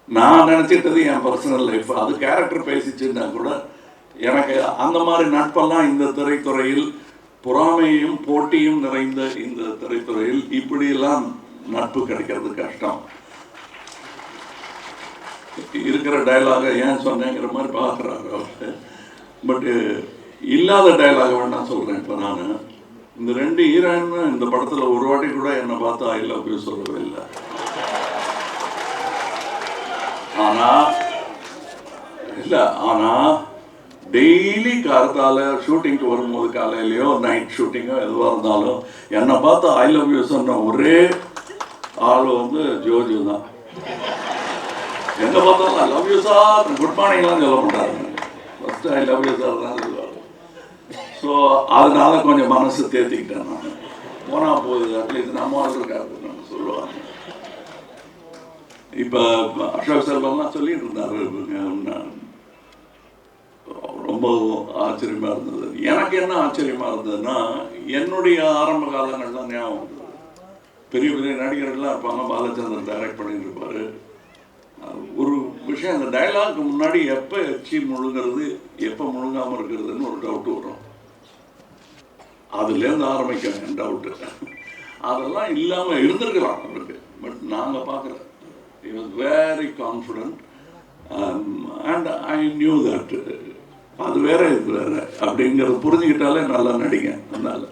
நான் நினச்சிட்டது என் personal life, அது character பேசிச்சுன்னா கூட எனக்கு அந்த மாதிரி நட்பெல்லாம் இந்த திரைத்துறையில் பொறாமையும் போட்டியும் நிறைந்த இந்த திரைத்துறையில் இப்படியெல்லாம் நட்பு கிடைக்கிறது கஷ்டம். இருக்கிற டைலாக ஏன் சொன்னேங்கிற மாதிரி பார்க்குறாரு அவர். பட்டு இல்லாத டைலாக வேணா சொல்கிறேன். இப்போ நான் இந்த 2 ஹீரோயின்னு இந்த படத்தில் ஒரு வாட்டி கூட என்னை பார்த்து ஐ லவ் யூ சொல்லவே இல்லை. ஆனால் டெய்லி காலத்தால் ஷூட்டிங்க்கு வரும்போது காலையிலையோ நைட் ஷூட்டிங்கோ எதுவாக இருந்தாலும் என்னை பார்த்து ஐ லவ் யூ சொன்ன ஒரே ஆள் வந்து ஜோஜு தான். எங்கே பார்த்தாலும் I love you sir, good மார்னிங்லாம் சொல்ல மாட்டாரு, first I love you sir தான் சொல்லுவார். ஸோ அதனால கொஞ்சம் மனசு தேர்த்திக்கிட்டேன் நான். போனால் போகுது, அட்லீஸ்ட் நம்ம இருக்காரு நான் சொல்லுவாங்க. இப்போ அசோக் செல்வம்லாம் சொல்லிட்டு இருந்தார், ரொம்ப ஆச்சரியமாக இருந்தது. எனக்கு என்ன ஆச்சரியமாக இருந்ததுன்னா, என்னுடைய ஆரம்ப காலங்கள்லாம் ஞாபகம், பெரிய பெரிய நடிகர்கள்லாம் இருப்பாங்க, பாலச்சந்திரன் டைரக்ட் பண்ணிட்டு இருப்பார். ஒரு விஷயம், அந்த டைலாக்கு முன்னாடி எப்போ எச்சி முழுங்கிறது எப்போ முழுங்காமல் இருக்கிறதுன்னு ஒரு டவுட் வரும். அதுலேருந்து ஆரம்பிக்கும் என் டவுட்டு. அதெல்லாம் இல்லாமல் இருந்திருக்கலாம் அவருக்கு. பட் நாங்கள் பார்க்குறோம், he was very confident, and I knew that அது வேற இது வேற அப்படிங்கிறது புரிஞ்சுக்கிட்டாலே நல்லா நடிங்க. அதனால